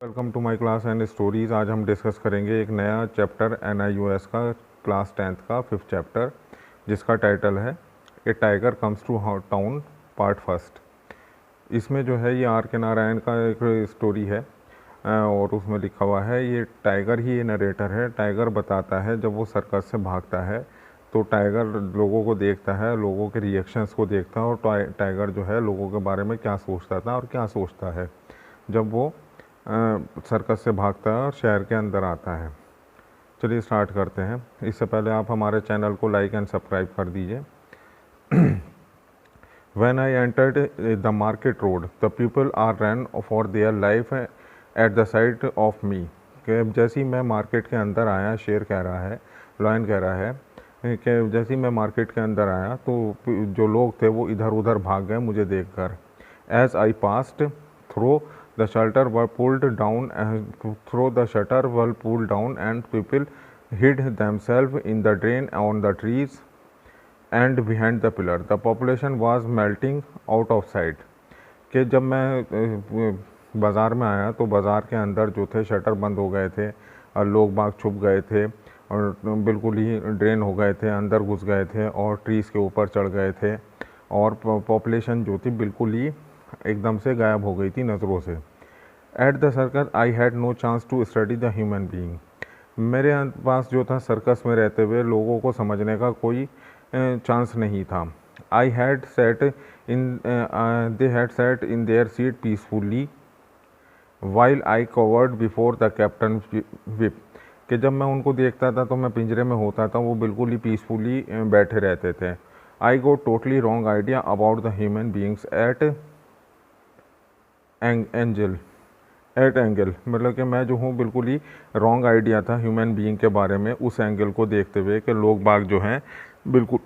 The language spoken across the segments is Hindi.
Welcome to my class and stories. आज हम डिस्कस करेंगे एक नया चैप्टर NIOS का क्लास 10th का 5th चैप्टर, जिसका टाइटल है a tiger comes to town part first. इसमें जो है ये R.K. नारायण का एक स्टोरी है और उसमें लिखा हुआ है ये टाइगर ही ये नरेटर है। टाइगर बताता है जब वो सर्कस से भागता है तो टाइगर लोगों को देखता है, लोगों के रिएक्शंस को देखता है और टाइगर जो है लोगों के बारे में क्या सोचता था और क्या सोचता है जब वो सर्कस से भागता है और शहर के अंदर आता है। चलिए स्टार्ट करते हैं। इससे पहले आप हमारे चैनल को लाइक एंड सब्सक्राइब कर दीजिए। When I entered the market road, the people are ran for their life at the sight of me। कि जैसे ही मैं मार्केट के अंदर आया, शेर कह रहा है, लॉयन कह रहा है कि जैसे ही मैं मार्केट के अंदर आया तो जो लोग थे वो इधर उधर भाग गए मुझे देखकर। As I passed through the shutter were pulled down and people hid themselves in the drain, on the trees and behind the pillar. The population was melting out of sight। कि जब मैं बाज़ार में आया तो बाज़ार के अंदर जो थे शटर बंद हो गए थे और लोग बाग छुप गए थे और बिल्कुल ही ड्रेन हो गए थे, अंदर घुस गए थे और ट्रीज़ के ऊपर चढ़ गए थे और पॉपुलेशन जो थी बिल्कुल ही एकदम से गायब हो गई थी नज़रों से। At the circus I had no chance to study the human being. मेरे पास जो था सर्कस में रहते हुए लोगों को समझने का कोई चांस नहीं था। I had set in they had set in their seat peacefully while I covered before the captain whip. कि जब मैं उनको देखता था तो मैं पिंजरे में होता था, वो बिल्कुल ही पीसफुली बैठे रहते थे। I go totally wrong idea about the human beings at angle, मतलब कि मैं जो हूँ बिल्कुल ही रॉन्ग आइडिया था ह्यूमन बीइंग के बारे में उस एंगल को देखते हुए कि लोग बाग जो हैं बिल्कुल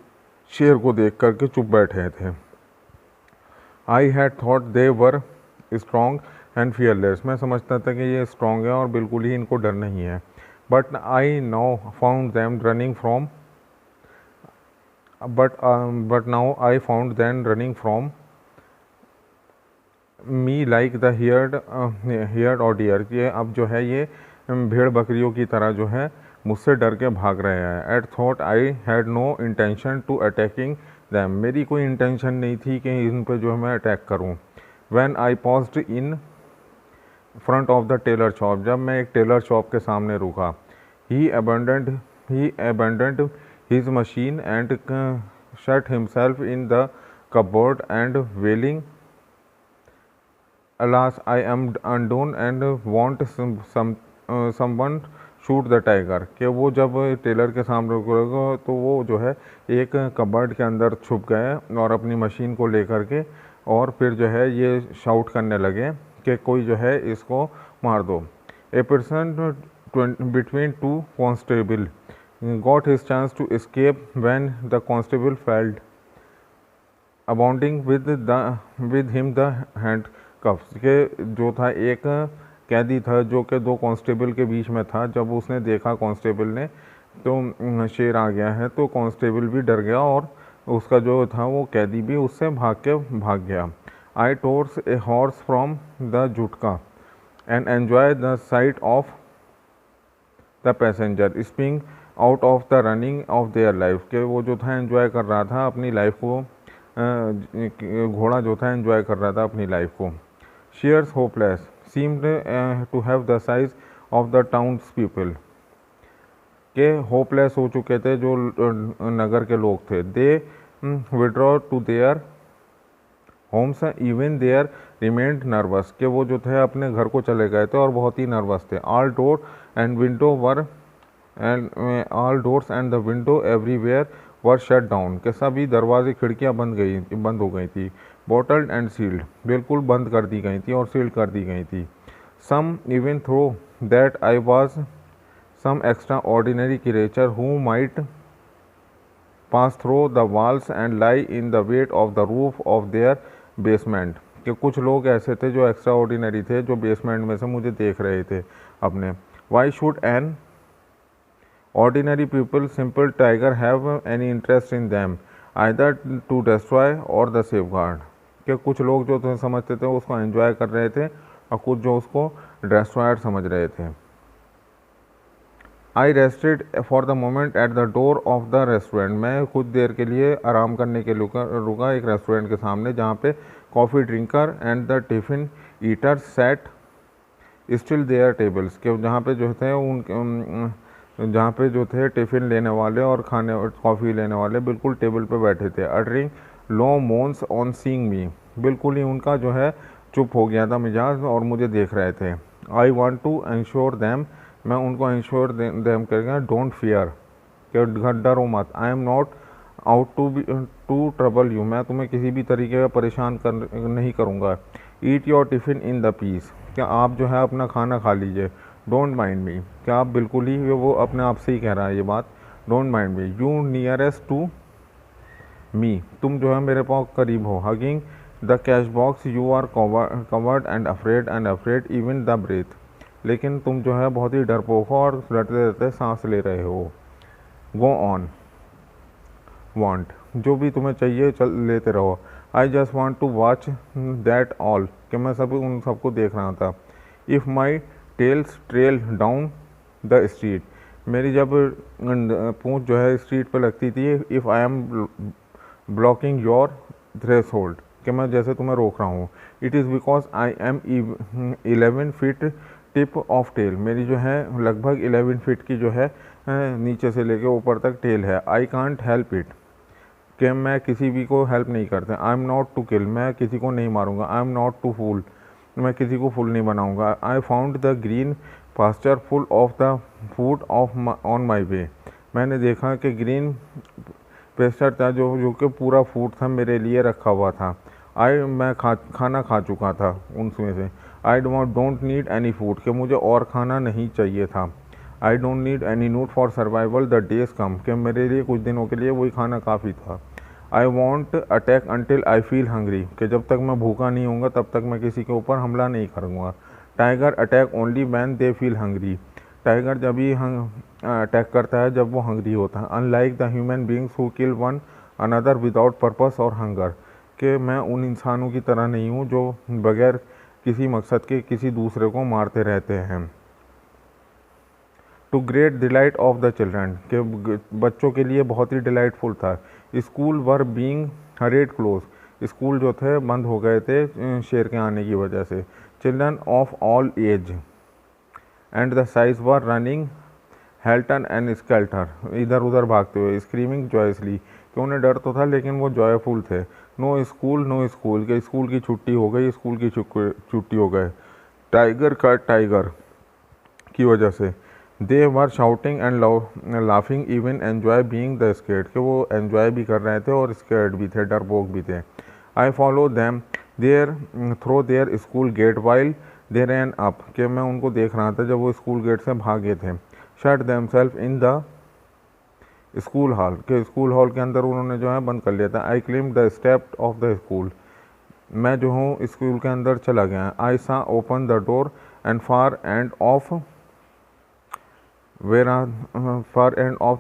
शेर को देख कर के चुप बैठे थे। I had thought they were strong and fearless. मैं समझता था कि ये स्ट्रॉन्ग है और बिल्कुल ही इनको डर नहीं है। But I now found them running from but now I found them running from me like the heard और डियर। कि अब जो है ये भेड़ बकरियों की तरह जो है मुझसे डर के भाग रहे हैं। At thought I had no intention to attacking them. मेरी कोई इंटेंशन नहीं थी कि इन पर जो है मैं अटैक करूं। When I paused in front of the tailor shop, जब मैं एक टेलर शॉप के सामने रुका। He abandoned his machine and shut himself in the cupboard and wailing Alas, I am undone and want someone shoot the tiger. कि वो जब टेलर के सामने रुकेगा तो वो जो है एक कबर्ड के अंदर छुप गए और अपनी मशीन को लेकर के और फिर जो है ये शाउट करने लगे कि कोई जो है इसको मार दो। A person between two constable got his chance to escape when the constable failed abounding with him the handcuffs. के जो था एक कैदी था जो कि दो कांस्टेबल के बीच में था। जब उसने देखा कांस्टेबल ने तो शेर आ गया है तो कांस्टेबल भी डर गया और उसका जो था वो कैदी भी उससे भाग गया। I tores a horse from the jutka and enjoy the sight of the passenger spilling out of the running of their life. के वो जो था एंजॉय कर रहा था अपनी लाइफ को, घोड़ा जो था एंजॉय कर रहा था अपनी लाइफ को। Shares hopeless seemed to have the size of the town's people. के होपलेस हो चुके थे जो नगर के लोग थे। They withdraw to their homes even there remained nervous. के वो जो थे अपने घर को चले गए थे और बहुत ही नर्वस थे। All doors and doors and the window everywhere were shut down. के सभी दरवाजे खिड़कियां बंद हो गई थी। बॉटल्ड एंड सील्ड, बिल्कुल बंद कर दी गई थी और सील्ड कर दी गई थी। Some even thought that I was some extraordinary creature who might pass through the walls and lie in the wait of the roof of their basement. कि कुछ लोग ऐसे थे जो एक्स्ट्रा ऑर्डिनरी थे जो बेसमेंट में से मुझे देख रहे थे अपने। Why should an ordinary people simple tiger have any interest in them either to destroy or the safeguard। कि कुछ लोग जो समझते थे उसको एंजॉय कर रहे थे और कुछ जो उसको डिस्ट्रॉयर समझ रहे थे। I rested for the moment at the door of the restaurant, मैं कुछ देर के लिए आराम करने के रुका एक रेस्टोरेंट के सामने, जहाँ पे coffee drinker and the tiffin eater set still their tables, के जहाँ पे जो थे जहाँ पे जो थे टिफ़िन लेने वाले और खाने और कॉफ़ी लेने वाले बिल्कुल टेबल पे बैठे थे। Uttering low moans on seeing me, बिल्कुल ही उनका जो है चुप हो गया था मिजाज और मुझे देख रहे थे। I want to ensure them, मैं उनको इंश्योर दैम करेंगे डोंट फियर, कि डरो मत। I am not out to trouble you, मैं तुम्हें किसी भी तरीके का परेशान नहीं करूँगा। Eat your tiffin in the peace, क्या आप जो है अपना खाना खा लीजिए। डोंट माइंड मी, क्या आप बिल्कुल ही वो अपने आप से ही कह रहा है ये बात। Don't mind me, you nearest to me, तुम जो है मेरे पास करीब हो। Hugging the cash box you are covered and afraid even the breath, लेकिन तुम जो है बहुत ही डरपोक हो और डरते डरते सांस ले रहे हो। गो ऑन वांट, जो भी तुम्हें चाहिए चल लेते रहो। I just want to watch that all, कि मैं उन सबको देख रहा था। If my tails trail down the street, मेरी जब पूँछ जो है स्ट्रीट पर लगती थी। If I am blocking your threshold, कि मैं जैसे तुम्हें रोक रहा हूँ। It is because I am 11 feet tip of tail, मेरी जो है लगभग 11 फीट की जो है नीचे से लेके ऊपर तक टेल है। आई कांट हेल्प इट, कि मैं किसी भी को हेल्प नहीं करते। I am not to kill, मैं किसी को नहीं मारूंगा। I am not to fool, मैं किसी को फूल नहीं बनाऊंगा। I found the green pasture full of the food of on my way, मैंने देखा कि ग्रीन पेस्चर था जो कि पूरा फूड था मेरे लिए रखा हुआ था। मैं खाना खा चुका था उनमें से। I don't need any food, कि मुझे और खाना नहीं चाहिए था। I don't need any food for survival the days come, कि मेरे लिए कुछ दिनों के लिए वही खाना काफ़ी था। I want attack until I feel hungry, कि जब तक मैं भूखा नहीं होऊंगा तब तक मैं किसी के ऊपर हमला नहीं करूँगा। Tiger attack only when they feel hungry, tiger जब ही अटैक करता है जब वो हंग्री होता है। Unlike the human beings who kill one another without purpose और हंगर, कि मैं उन इंसानों की तरह नहीं हूँ जो बगैर किसी मकसद के किसी दूसरे को मारते रहते हैं। To great delight of the children, के बच्चों के लिए बहुत ही डिलाइटफुल था। School were being hurried close, school जो थे बंद हो गए थे शेर के आने की वजह से। Children of all age and the size were running helter एंड स्केल्टर, इधर उधर भागते हुए। स्क्रीमिंग जॉयसली, कि उन्हें डर तो था लेकिन वो जॉयफुल थे। नो स्कूल, के स्कूल की छुट्टी हो गई, स्कूल की छुट्टी हो गए। टाइगर का टाइगर की वजह से। They were shouting and laughing even enjoy being the scared, कि वो एन्जॉय भी कर रहे थे और स्केर्ड भी थे, डरपोक भी थे। I follow them there through their school gate while they ran up, कि मैं उनको देख रहा था जब वो स्कूल गेट से भागे थे। Shut themselves in the school hall, के स्कूल हॉल के अंदर उन्होंने जो है बंद कर लिया था। I climb the step of the school, मैं जो हूँ स्कूल के अंदर चला गया। I saw open the door and far end of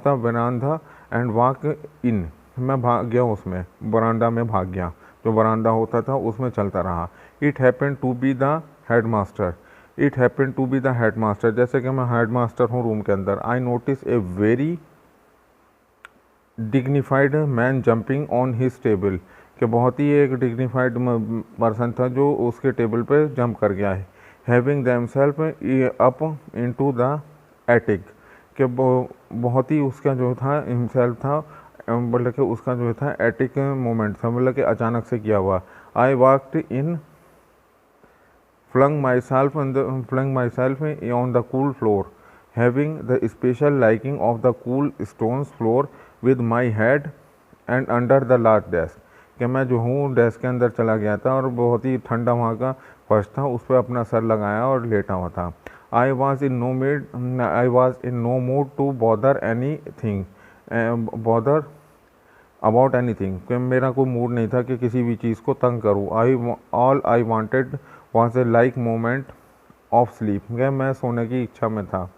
the veranda and walk in, मैं भाग गया उसमें, बरामदा में भाग गया, जो बरामदा होता था उसमें चलता रहा। It happen to be the head master, it happen to be the head master, जैसे कि मैं हेड मास्टर हूँ रूम के अंदर। I notice a very dignified man jumping on his table, कि बहुत ही एक डिग्निफाइड पर्सन था जो उसके टेबल पे जंप कर गया है। Having themselves up into the attic, कि बहुत ही उसका जो था हिमसेल्फ था, मतलब कि उसका जो था एटिक मोमेंट था, मतलब कि अचानक से किया हुआ। I walked in flung myself on the cool floor, having the special liking of the cool stones floor with my head and under the large desk, कि मैं जो हूँ डेस्क के अंदर चला गया था और बहुत ही ठंडा वहाँ का फर्श था, उस पर अपना सर लगाया और लेटा हुआ था। I was in no mood to bother about anything, कि मेरा कोई मूड नहीं था कि किसी भी चीज़ को तंग करूँ। All I wanted was a like moment of sleep, कि मैं सोने की इच्छा में था।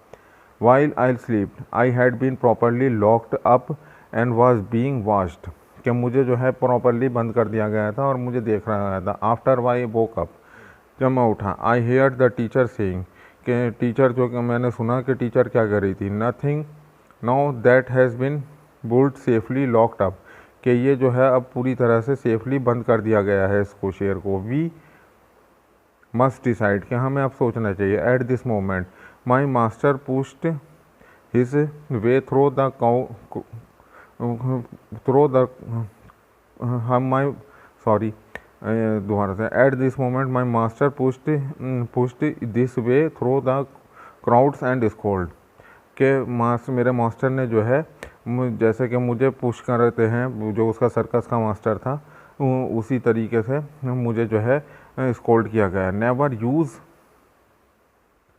While I sleep I had been properly locked up and was being watched, कि मुझे जो है प्रॉपरली बंद कर दिया गया था और मुझे देख रहा गया था। आफ्टर वाई वोक अप, जब मैं उठा, आई हेयर द टीचर सेइंग, कि टीचर जो कि मैंने सुना कि टीचर क्या कर रही थी, nothing now that has been built safely locked up, कि ये जो है अब पूरी तरह से सेफली बंद कर दिया गया है इसको, शेर को। वी मस्ट डिसाइड, कि हमें अब सोचना चाहिए। At this moment my master pushed his way through the through the um my sorry दोबारा से। At this moment my master pushed this way through the crowds and scold, के मेरे मास्टर ने जो है जैसे कि मुझे पुश कर रहे हैं, जो उसका सर्कस का मास्टर था, उसी तरीके से मुझे जो है स्कोल्ड किया गया। Never use